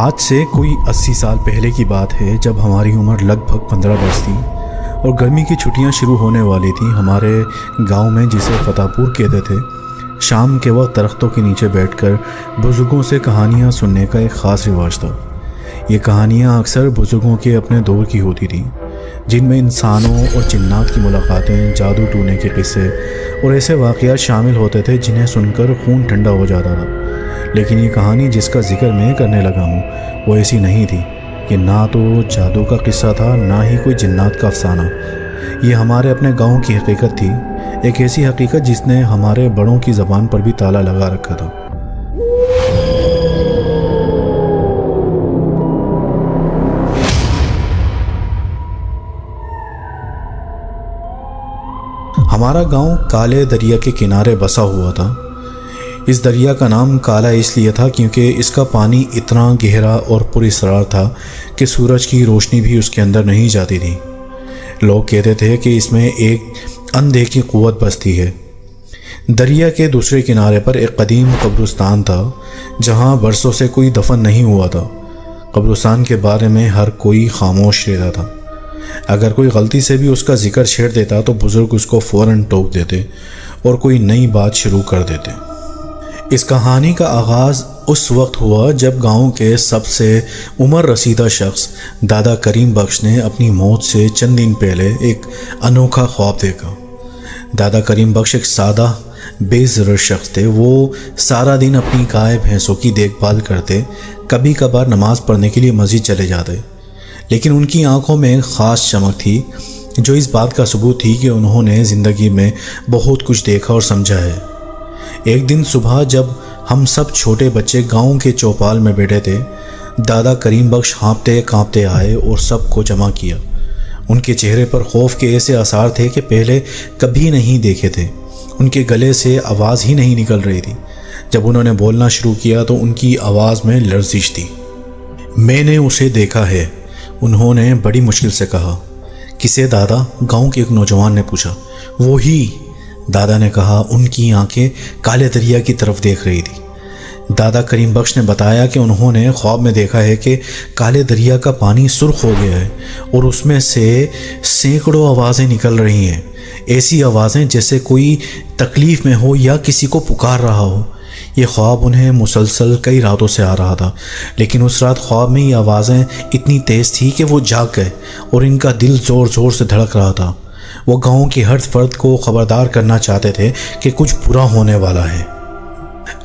آج سے کوئی 80 سال پہلے کی بات ہے، جب ہماری عمر لگ بھگ 15 برس تھی اور گرمی کی چھٹیاں شروع ہونے والی تھیں۔ ہمارے گاؤں میں، جسے فتح پور کہتے تھے، شام کے وقت درختوں کے نیچے بیٹھ کر بزرگوں سے کہانیاں سننے کا ایک خاص رواج تھا۔ یہ کہانیاں اکثر بزرگوں کے اپنے دور کی ہوتی تھیں، جن میں انسانوں اور جنات کی ملاقاتیں، جادو ٹونے کے قصے اور ایسے واقعات شامل ہوتے تھے جنہیں سن کر خون ٹھنڈا ہو جاتا تھا۔ لیکن یہ کہانی جس کا ذکر میں کرنے لگا ہوں وہ ایسی نہیں تھی۔ یہ نہ تو جادو کا قصہ تھا، نہ ہی کوئی جنات کا افسانہ۔ یہ ہمارے اپنے گاؤں کی حقیقت تھی، ایک ایسی حقیقت جس نے ہمارے بڑوں کی زبان پر بھی تالا لگا رکھا تھا۔ ہمارا گاؤں کالے دریا کے کنارے بسا ہوا تھا۔ اس دریا کا نام کالا اس لیے تھا کیونکہ اس کا پانی اتنا گہرا اور پراسرار تھا کہ سورج کی روشنی بھی اس کے اندر نہیں جاتی تھی۔ لوگ کہتے تھے کہ اس میں ایک اندیکھی قوت بستی ہے۔ دریا کے دوسرے کنارے پر ایک قدیم قبرستان تھا جہاں برسوں سے کوئی دفن نہیں ہوا تھا۔ قبرستان کے بارے میں ہر کوئی خاموش رہتا تھا۔ اگر کوئی غلطی سے بھی اس کا ذکر چھیڑ دیتا تو بزرگ اس کو فوراً ٹوک دیتے اور کوئی نئی بات شروع کر دیتے۔ اس کہانی کا آغاز اس وقت ہوا جب گاؤں کے سب سے عمر رسیدہ شخص دادا کریم بخش نے اپنی موت سے چند دن پہلے ایک انوکھا خواب دیکھا۔ دادا کریم بخش ایک سادہ بے ضرر شخص تھے۔ وہ سارا دن اپنی گائے بھینسوں کی دیکھ بھال کرتے، کبھی کبھار نماز پڑھنے کے لیے مسجد چلے جاتے، لیکن ان کی آنکھوں میں ایک خاص چمک تھی جو اس بات کا ثبوت تھی کہ انہوں نے زندگی میں بہت کچھ دیکھا اور سمجھا ہے۔ ایک دن صبح جب ہم سب چھوٹے بچے گاؤں کے چوپال میں بیٹھے تھے، دادا کریم بخش ہانپتے کانپتے آئے اور سب کو جمع کیا۔ ان کے چہرے پر خوف کے ایسے آثار تھے کہ پہلے کبھی نہیں دیکھے تھے۔ ان کے گلے سے آواز ہی نہیں نکل رہی تھی۔ جب انہوں نے بولنا شروع کیا تو ان کی آواز میں لرزش تھی۔ میں نے اسے دیکھا ہے، انہوں نے بڑی مشکل سے کہا۔ کسے دادا؟ گاؤں کے ایک نوجوان نے پوچھا۔ وہی، دادا نے کہا۔ ان کی آنکھیں کالے دریا کی طرف دیکھ رہی تھی۔ دادا کریم بخش نے بتایا کہ انہوں نے خواب میں دیکھا ہے کہ کالے دریا کا پانی سرخ ہو گیا ہے اور اس میں سے سینکڑوں آوازیں نکل رہی ہیں، ایسی آوازیں جیسے کوئی تکلیف میں ہو یا کسی کو پکار رہا ہو۔ یہ خواب انہیں مسلسل کئی راتوں سے آ رہا تھا، لیکن اس رات خواب میں یہ آوازیں اتنی تیز تھی کہ وہ جاگ گئے اور ان کا دل زور زور سے دھڑک رہا تھا۔ وہ گاؤں کے ہر فرد کو خبردار کرنا چاہتے تھے کہ کچھ برا ہونے والا ہے۔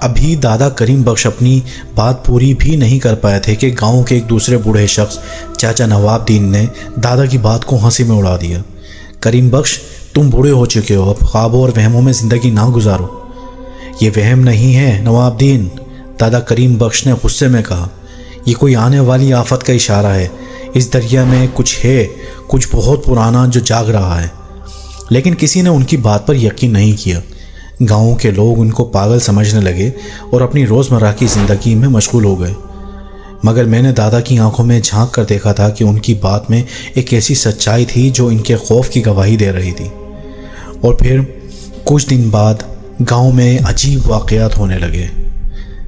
ابھی دادا کریم بخش اپنی بات پوری بھی نہیں کر پائے تھے کہ گاؤں کے ایک دوسرے بوڑھے شخص چاچا نواب دین نے دادا کی بات کو ہنسی میں اڑا دیا۔ کریم بخش، تم بوڑھے ہو چکے ہو، اب خوابوں اور وہموں میں زندگی نہ گزارو۔ یہ وہم نہیں ہے نواب دین، دادا کریم بخش نے غصے میں کہا۔ یہ کوئی آنے والی آفت کا اشارہ ہے۔ اس دریا میں کچھ ہے، کچھ بہت پرانا جو جاگ رہا ہے۔ لیکن کسی نے ان کی بات پر یقین نہیں کیا۔ گاؤں کے لوگ ان کو پاگل سمجھنے لگے اور اپنی روزمرہ کی زندگی میں مشغول ہو گئے۔ مگر میں نے دادا کی آنکھوں میں جھانک کر دیکھا تھا کہ ان کی بات میں ایک ایسی سچائی تھی جو ان کے خوف کی گواہی دے رہی تھی۔ اور پھر کچھ دن بعد گاؤں میں عجیب واقعات ہونے لگے۔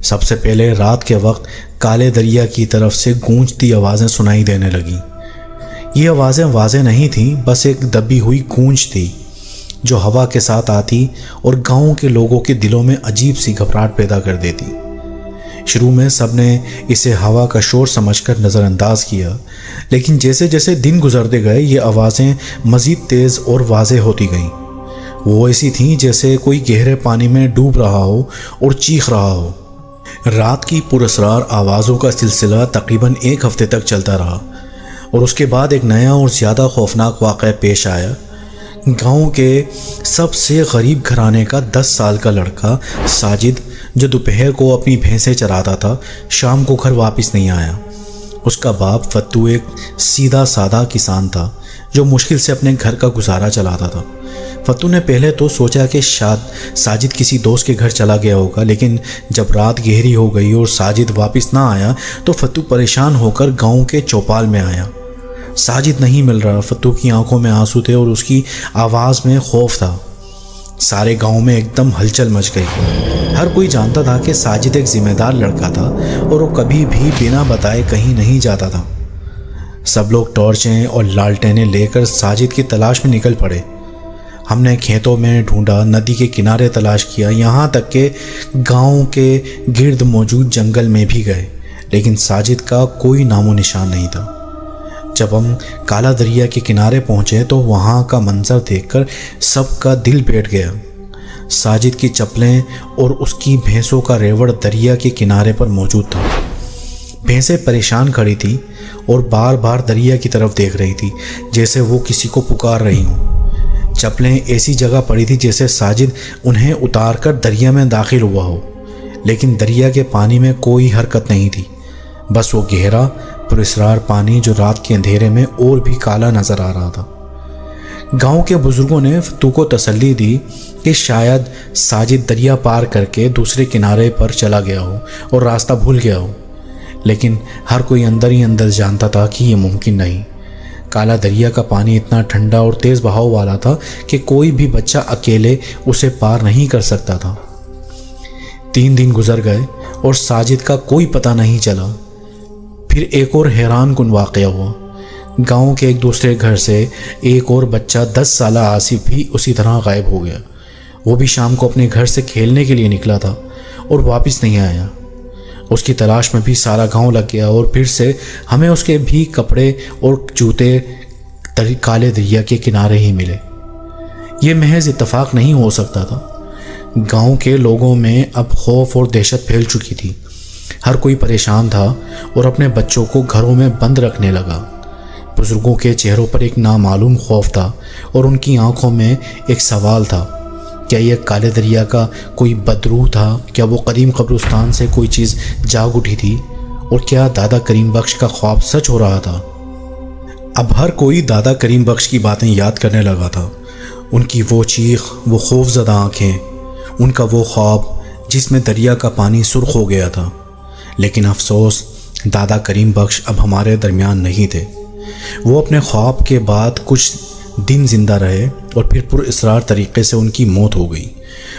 سب سے پہلے رات کے وقت کالے دریا کی طرف سے گونجتی آوازیں سنائی دینے لگیں۔ یہ آوازیں واضح نہیں تھیں، بس ایک دبی ہوئی گونج تھی جو ہوا کے ساتھ آتی اور گاؤں کے لوگوں کے دلوں میں عجیب سی گھبراہٹ پیدا کر دیتی۔ شروع میں سب نے اسے ہوا کا شور سمجھ کر نظر انداز کیا، لیکن جیسے جیسے دن گزرتے گئے یہ آوازیں مزید تیز اور واضح ہوتی گئیں۔ وہ ایسی تھیں جیسے کوئی گہرے پانی میں ڈوب رہا ہو اور چیخ رہا ہو۔ رات کی پراسرار آوازوں کا سلسلہ تقریباً 1 ہفتے تک چلتا رہا اور اس کے بعد ایک نیا اور زیادہ خوفناک واقعہ پیش آیا۔ گاؤں کے سب سے غریب گھرانے کا 10 سال کا لڑکا ساجد، جو دوپہر کو اپنی بھینسیں چراتا تھا، شام کو گھر واپس نہیں آیا۔ اس کا باپ فتو ایک سیدھا سادہ کسان تھا جو مشکل سے اپنے گھر کا گزارا چلاتا تھا۔ فتو نے پہلے تو سوچا کہ شاید ساجد کسی دوست کے گھر چلا گیا ہوگا، لیکن جب رات گہری ہو گئی اور ساجد واپس نہ آیا تو فتو پریشان ہو کر گاؤں کے چوپال میں آیا۔ ساجد نہیں مل رہا۔ فتو کی آنکھوں میں آنسو تھے اور اس کی آواز میں خوف تھا۔ سارے گاؤں میں ایک دم ہلچل مچ گئی۔ ہر کوئی جانتا تھا کہ ساجد ایک ذمہ دار لڑکا تھا اور وہ کبھی بھی بنا بتائے کہیں نہیں جاتا تھا۔ سب لوگ ٹارچیں اور لالٹینیں لے کر ساجد کی تلاش میں نکل پڑے۔ ہم نے کھیتوں میں ڈھونڈا، ندی کے کنارے تلاش کیا، یہاں تک کہ گاؤں کے گرد موجود جنگل میں بھی گئے، لیکن ساجد کا کوئی نام و نشان نہیں تھا۔ جب ہم کالا دریا کے کنارے پہنچے تو وہاں کا منظر دیکھ کر سب کا دل بیٹھ گیا۔ ساجد کی چپلیں اور اس کی بھینسوں کا ریوڑ دریا کے کنارے پر موجود تھا۔ بھینسیں پریشان کھڑی تھی اور بار بار دریا کی طرف دیکھ رہی تھی، جیسے وہ کسی کو پکار رہی ہوں۔ چپلیں ایسی جگہ پڑی تھی جیسے ساجد انہیں اتار کر دریا میں داخل ہوا ہو، لیکن دریا کے پانی میں کوئی حرکت نہیں تھی، بس وہ گہرا پراسرار پانی جو رات کے اندھیرے میں اور بھی کالا نظر آ رہا تھا۔ گاؤں کے بزرگوں نے فتو کو تسلی دی کہ شاید ساجد دریا پار کر کے دوسرے کنارے پر چلا گیا ہو اور راستہ بھول گیا ہو، لیکن ہر کوئی اندر ہی اندر جانتا تھا کہ یہ ممکن نہیں۔ کالا دریا کا پانی اتنا ٹھنڈا اور تیز بہاؤ والا تھا کہ کوئی بھی بچہ اکیلے اسے پار نہیں کر سکتا تھا۔ 3 دن گزر گئے اور ساجد کا کوئی پتہ نہیں چلا۔ پھر ایک اور حیران کن واقعہ ہوا۔ گاؤں کے ایک دوسرے گھر سے ایک اور بچہ 10 سالہ آصف بھی اسی طرح غائب ہو گیا۔ وہ بھی شام کو اپنے گھر سے کھیلنے کے لیے نکلا تھا اور واپس نہیں آیا۔ اس کی تلاش میں بھی سارا گاؤں لگ گیا اور پھر سے ہمیں اس کے بھی کپڑے اور جوتے کالے دریا کے کنارے ہی ملے۔ یہ محض اتفاق نہیں ہو سکتا تھا۔ گاؤں کے لوگوں میں اب خوف اور دہشت پھیل چکی تھی۔ ہر کوئی پریشان تھا اور اپنے بچوں کو گھروں میں بند رکھنے لگا۔ بزرگوں کے چہروں پر ایک نامعلوم خوف تھا اور ان کی آنکھوں میں ایک سوال تھا، کیا یہ کالے دریا کا کوئی بدروح تھا؟ کیا وہ قدیم قبرستان سے کوئی چیز جاگ اٹھی تھی؟ اور کیا دادا کریم بخش کا خواب سچ ہو رہا تھا؟ اب ہر کوئی دادا کریم بخش کی باتیں یاد کرنے لگا تھا۔ ان کی وہ چیخ، وہ خوف زدہ آنکھیں، ان کا وہ خواب جس میں دریا کا پانی سرخ ہو گیا تھا۔ لیکن افسوس، دادا کریم بخش اب ہمارے درمیان نہیں تھے۔ وہ اپنے خواب کے بعد کچھ دن زندہ رہے اور پھر پر اصرار طریقے سے ان کی موت ہو گئی۔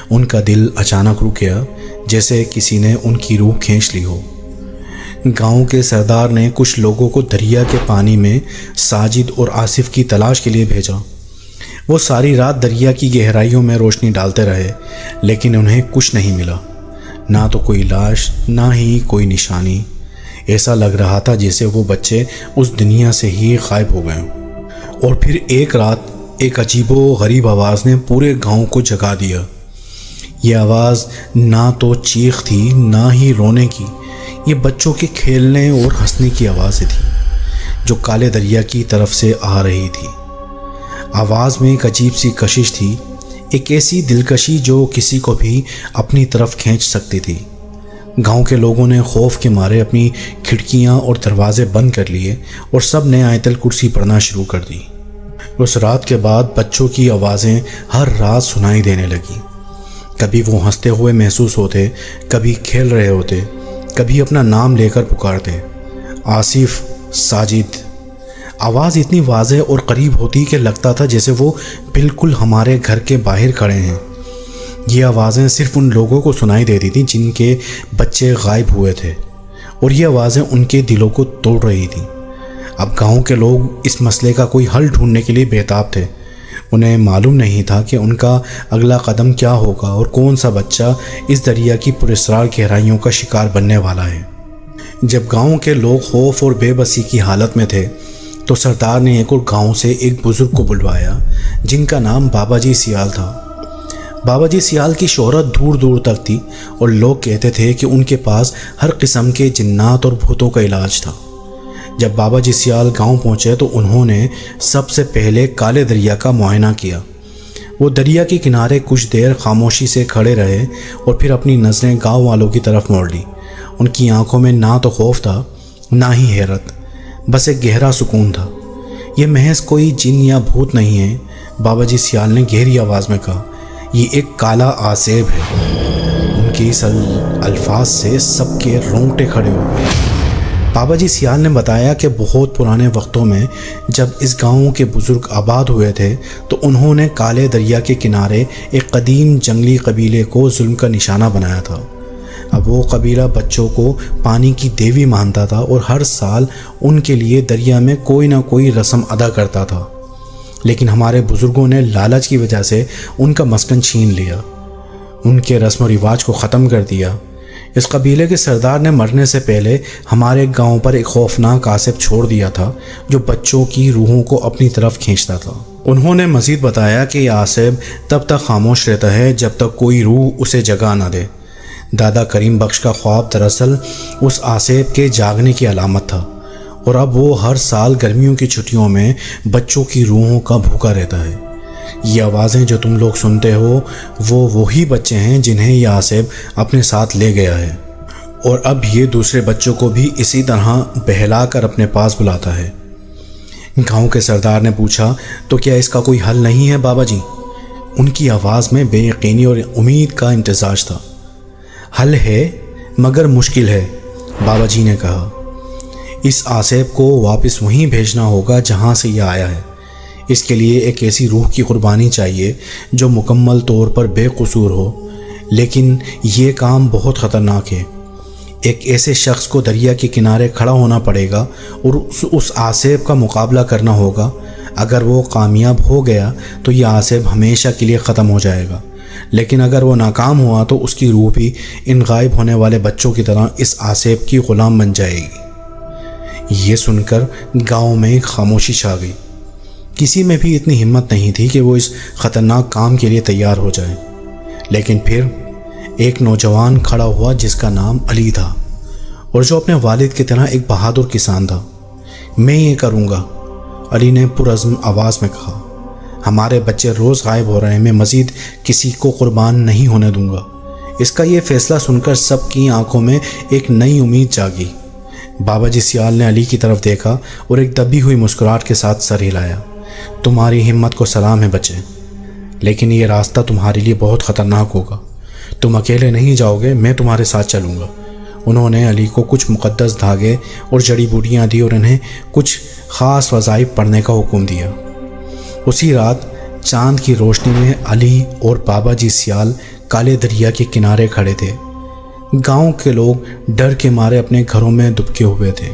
ان کا دل اچانک رک گیا، جیسے کسی نے ان کی روح کھینچ لی ہو۔ گاؤں کے سردار نے کچھ لوگوں کو دریا کے پانی میں ساجد اور آصف کی تلاش کے لیے بھیجا۔ وہ ساری رات دریا کی گہرائیوں میں روشنی ڈالتے رہے، لیکن انہیں کچھ نہیں ملا، نہ تو کوئی لاش، نہ ہی کوئی نشانی۔ ایسا لگ رہا تھا جیسے وہ بچے اس دنیا سے ہی غائب ہو گئے۔ اور پھر ایک رات ایک عجیب و غریب آواز نے پورے گاؤں کو جگا دیا۔ یہ آواز نہ تو چیخ تھی، نہ ہی رونے کی، یہ بچوں کے کھیلنے اور ہنسنے کی آوازیں تھیں جو کالے دریا کی طرف سے آ رہی تھی۔ آواز میں ایک عجیب سی کشش تھی، ایک ایسی دلکشی جو کسی کو بھی اپنی طرف کھینچ سکتی تھی۔ گاؤں کے لوگوں نے خوف کے مارے اپنی کھڑکیاں اور دروازے بند کر لیے اور سب نے آیت الکرسی پڑھنا شروع کر دی۔ اس رات کے بعد بچوں کی آوازیں ہر رات سنائی دینے لگی۔ کبھی وہ ہنستے ہوئے محسوس ہوتے، کبھی کھیل رہے ہوتے، کبھی اپنا نام لے کر پکارتے، آصف، ساجد۔ آواز اتنی واضح اور قریب ہوتی کہ لگتا تھا جیسے وہ بالکل ہمارے گھر کے باہر کھڑے ہیں۔ یہ آوازیں صرف ان لوگوں کو سنائی دیتی تھیں جن کے بچے غائب ہوئے تھے، اور یہ آوازیں ان کے دلوں کو توڑ رہی تھیں۔ اب گاؤں کے لوگ اس مسئلے کا کوئی حل ڈھونڈنے کے لیے بےتاب تھے۔ انہیں معلوم نہیں تھا کہ ان کا اگلا قدم کیا ہوگا اور کون سا بچہ اس دریا کی پراسرار گہرائیوں کا شکار بننے والا ہے۔ جب گاؤں کے لوگ خوف اور بے بسی کی حالت میں تھے تو سردار نے ایک اور گاؤں سے ایک بزرگ کو بلوایا جن کا نام بابا جی سیال تھا۔ بابا جی سیال کی شہرت دور دور تک تھی اور لوگ کہتے تھے کہ ان کے پاس ہر قسم کے جنات اور بھوتوں کا علاج تھا۔ جب بابا جی سیال گاؤں پہنچے تو انہوں نے سب سے پہلے کالے دریا کا معائنہ کیا۔ وہ دریا کے کنارے کچھ دیر خاموشی سے کھڑے رہے اور پھر اپنی نظریں گاؤں والوں کی طرف موڑ لی۔ ان کی آنکھوں میں نہ تو خوف تھا، نہ ہی حیرت، بس ایک گہرا سکون تھا۔ یہ محض کوئی جن یا بھوت نہیں ہے، بابا جی سیال نے گہری آواز میں کہا، یہ ایک کالا آصف ہے۔ ان کے اس الفاظ سے سب کے رونگٹے کھڑے ہو گئے۔ بابا جی سیال نے بتایا کہ بہت پرانے وقتوں میں جب اس گاؤں کے بزرگ آباد ہوئے تھے تو انہوں نے کالے دریا کے کنارے ایک قدیم جنگلی قبیلے کو ظلم کا نشانہ بنایا تھا۔ اب وہ قبیلہ بچوں کو پانی کی دیوی مانتا تھا اور ہر سال ان کے لیے دریا میں کوئی نہ کوئی رسم ادا کرتا تھا، لیکن ہمارے بزرگوں نے لالچ کی وجہ سے ان کا مسکن چھین لیا، ان کے رسم و رواج کو ختم کر دیا۔ اس قبیلے کے سردار نے مرنے سے پہلے ہمارے گاؤں پر ایک خوفناک عاصف چھوڑ دیا تھا جو بچوں کی روحوں کو اپنی طرف کھینچتا تھا۔ انہوں نے مزید بتایا کہ یہ عاصف تب تک خاموش رہتا ہے جب تک کوئی روح اسے جگا نہ دے۔ دادا کریم بخش کا خواب دراصل اس عاصف کے جاگنے کی علامت تھا، اور اب وہ ہر سال گرمیوں کی چھٹیوں میں بچوں کی روحوں کا بھوکا رہتا ہے۔ یہ آوازیں جو تم لوگ سنتے ہو وہ وہی بچے ہیں جنہیں یہ عاصف اپنے ساتھ لے گیا ہے، اور اب یہ دوسرے بچوں کو بھی اسی طرح بہلا کر اپنے پاس بلاتا ہے۔ گاؤں کے سردار نے پوچھا، تو کیا اس کا کوئی حل نہیں ہے بابا جی؟ ان کی آواز میں بے یقینی اور امید کا امتزاج تھا۔ حل ہے مگر مشکل ہے، بابا جی نے کہا۔ اس عاصف کو واپس وہیں بھیجنا ہوگا جہاں سے یہ آیا ہے۔ اس کے لیے ایک ایسی روح کی قربانی چاہیے جو مکمل طور پر بے قصور ہو، لیکن یہ کام بہت خطرناک ہے۔ ایک ایسے شخص کو دریا کے کنارے کھڑا ہونا پڑے گا اور اس عاصف کا مقابلہ کرنا ہوگا۔ اگر وہ کامیاب ہو گیا تو یہ عاصف ہمیشہ کے لیے ختم ہو جائے گا، لیکن اگر وہ ناکام ہوا تو اس کی روح بھی ان غائب ہونے والے بچوں کی طرح اس عاصف کی غلام بن جائے گی۔ یہ سن کر گاؤں میں ایک خاموشی چھا گئی۔ کسی میں بھی اتنی ہمت نہیں تھی کہ وہ اس خطرناک کام کے لیے تیار ہو جائے۔ لیکن پھر ایک نوجوان کھڑا ہوا جس کا نام علی تھا اور جو اپنے والد کی طرح ایک بہادر کسان تھا۔ میں یہ کروں گا، علی نے پرعزم آواز میں کہا۔ ہمارے بچے روز غائب ہو رہے ہیں، میں مزید کسی کو قربان نہیں ہونے دوں گا۔ اس کا یہ فیصلہ سن کر سب کی آنکھوں میں ایک نئی امید جاگی۔ بابا جی سیال نے علی کی طرف دیکھا اور ایک دبی ہوئی مسکراہٹ کے ساتھ سر ہلایا۔ تمہاری ہمت کو سلام ہے بچے، لیکن یہ راستہ تمہارے لیے بہت خطرناک ہوگا۔ تم اکیلے نہیں جاؤ گے، میں تمہارے ساتھ چلوں گا۔ انہوں نے علی کو کچھ مقدس دھاگے اور جڑی بوٹیاں دی اور انہیں کچھ خاص وظائف پڑھنے کا حکم دیا۔ اسی رات چاند کی روشنی میں علی اور بابا جی سیال کالے دریا کے کنارے کھڑے تھے۔ گاؤں کے لوگ ڈر کے مارے اپنے گھروں میں دبکے ہوئے تھے،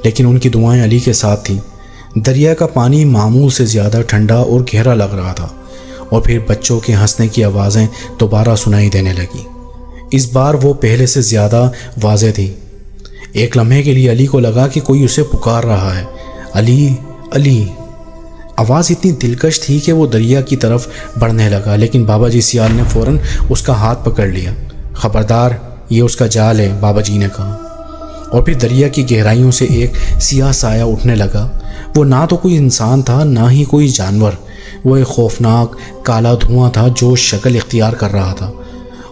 لیکن ان کی دعائیں علی کے ساتھ تھیں۔ دریا کا پانی معمول سے زیادہ ٹھنڈا اور گہرا لگ رہا تھا، اور پھر بچوں کے ہنسنے کی آوازیں دوبارہ سنائی دینے لگیں۔ اس بار وہ پہلے سے زیادہ واضح تھی۔ ایک لمحے کے لیے علی کو لگا کہ کوئی اسے پکار رہا ہے، علی علی۔ آواز اتنی دلکش تھی کہ وہ دریا کی طرف بڑھنے لگا، لیکن بابا جی سیال نے فوراً اس کا ہاتھ پکڑ لیا۔ خبردار، یہ اس کا جال ہے، بابا جی نے کہا۔ اور پھر دریا کی گہرائیوں سے ایک سیاہ سایہ اٹھنے لگا۔ وہ نہ تو کوئی انسان تھا نہ ہی کوئی جانور، وہ ایک خوفناک کالا دھواں تھا جو شکل اختیار کر رہا تھا،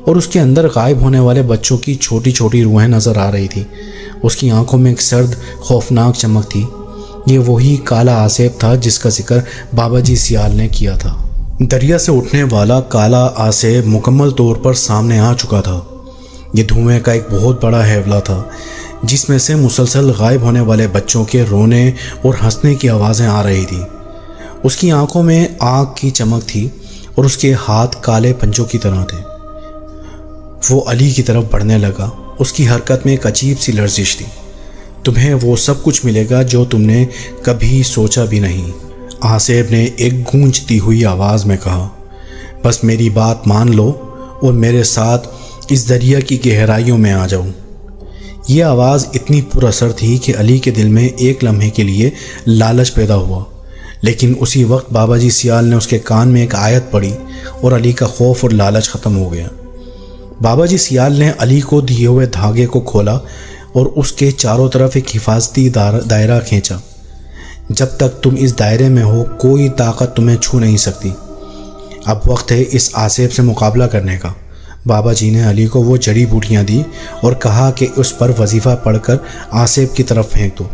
اور اس کے اندر غائب ہونے والے بچوں کی چھوٹی چھوٹی روحیں نظر آ رہی تھی۔ اس کی آنکھوں میں ایک سرد خوفناک چمک تھی۔ یہ وہی کالا عاصف تھا جس کا ذکر بابا جی سیال نے کیا تھا۔ دریا سے اٹھنے والا کالا عاصف مکمل طور پر سامنے آ چکا تھا۔ یہ دھوئیں کا ایک بہت بڑا حیولہ تھا جس میں سے مسلسل غائب ہونے والے بچوں کے رونے اور ہنسنے کی آوازیں آ رہی تھیں۔ اس کی آنکھوں میں آگ کی چمک تھی اور اس کے ہاتھ کالے پنجوں کی طرح تھے۔ وہ علی کی طرف بڑھنے لگا۔ اس کی حرکت میں ایک عجیب سی لرزش تھی۔ تمہیں وہ سب کچھ ملے گا جو تم نے کبھی سوچا بھی نہیں، عاصف نے ایک گونجتی ہوئی آواز میں کہا۔ بس میری بات مان لو اور میرے ساتھ اس دریا کی گہرائیوں میں آ جاؤ۔ یہ آواز اتنی پر اثر تھی کہ علی کے دل میں ایک لمحے کے لیے لالچ پیدا ہوا، لیکن اسی وقت بابا جی سیال نے اس کے کان میں ایک آیت پڑھی اور علی کا خوف اور لالچ ختم ہو گیا۔ بابا جی سیال نے علی کو دیے ہوئے دھاگے کو کھولا اور اس کے چاروں طرف ایک حفاظتی دائرہ کھینچا۔ جب تک تم اس دائرے میں ہو کوئی طاقت تمہیں چھو نہیں سکتی۔ اب وقت ہے اس عاصف سے مقابلہ کرنے کا۔ بابا جی نے علی کو وہ جڑی بوٹیاں دی اور کہا کہ اس پر وظیفہ پڑھ کر عاصف کی طرف پھینک دو۔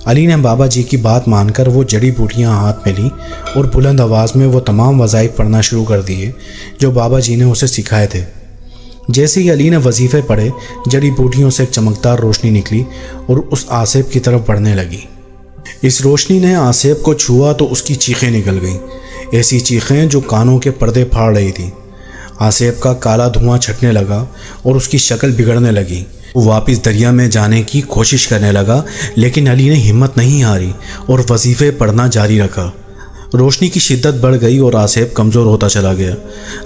علی نے بابا جی کی بات مان کر وہ جڑی بوٹیاں ہاتھ میں لیں اور بلند آواز میں وہ تمام وظائف پڑھنا شروع کر دیے جو بابا جی نے اسے سکھائے تھے۔ جیسے ہی علی نے وظیفے پڑھے جڑی بوٹیوں سے ایک چمکدار روشنی نکلی اور اس آصف کی طرف بڑھنے لگی۔ اس روشنی نے آصف کو چھوا تو اس کی چیخیں نکل گئیں، ایسی چیخیں جو کانوں کے پردے پھاڑ رہی تھیں۔ آصف کا کالا دھواں چھٹنے لگا اور اس کی شکل بگڑنے لگی۔ وہ واپس دریا میں جانے کی کوشش کرنے لگا، لیکن علی نے ہمت نہیں ہاری اور وظیفے پڑھنا جاری رکھا۔ روشنی کی شدت بڑھ گئی اور آصف کمزور ہوتا چلا گیا۔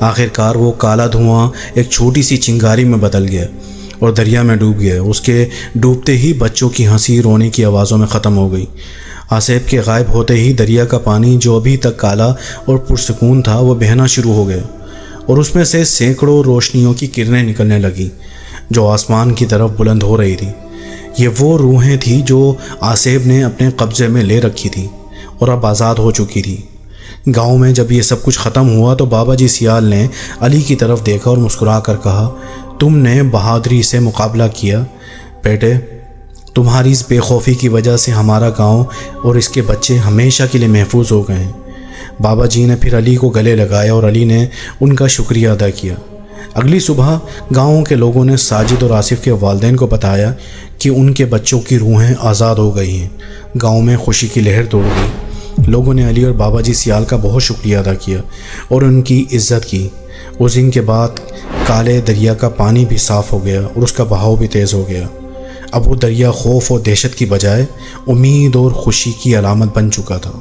آخر کار وہ کالا دھواں ایک چھوٹی سی چنگاری میں بدل گیا اور دریا میں ڈوب گیا۔ اس کے ڈوبتے ہی بچوں کی ہنسی رونے کی آوازوں میں ختم ہو گئی۔ آصف کے غائب ہوتے ہی دریا کا پانی جو ابھی تک کالا اور پرسکون تھا وہ بہنا شروع ہو گیا اور اس میں سے سینکڑوں روشنیوں کی کرنیں نکلنے لگیں جو آسمان کی طرف بلند ہو رہی تھی۔ یہ وہ روحیں تھیں جو آصف نے اپنے قبضے میں لے رکھی تھی اور اب آزاد ہو چکی تھی۔ گاؤں میں جب یہ سب کچھ ختم ہوا تو بابا جی سیال نے علی کی طرف دیکھا اور مسکرا کر کہا، تم نے بہادری سے مقابلہ کیا بیٹے، تمہاری اس بے خوفی کی وجہ سے ہمارا گاؤں اور اس کے بچے ہمیشہ کے لیے محفوظ ہو گئے ہیں۔ بابا جی نے پھر علی کو گلے لگایا اور علی نے ان کا شکریہ ادا کیا۔ اگلی صبح گاؤں کے لوگوں نے ساجد اور آصف کے والدین کو بتایا کہ ان کے بچوں کی روحیں آزاد ہو گئی ہیں۔ گاؤں میں خوشی کی لہر دوڑ گئی۔ لوگوں نے علی اور بابا جی سیال کا بہت شکریہ ادا کیا اور ان کی عزت کی۔ اس دن کے بعد کالے دریا کا پانی بھی صاف ہو گیا اور اس کا بہاؤ بھی تیز ہو گیا۔ اب وہ دریا خوف اور دہشت کی بجائے امید اور خوشی کی علامت بن چکا تھا۔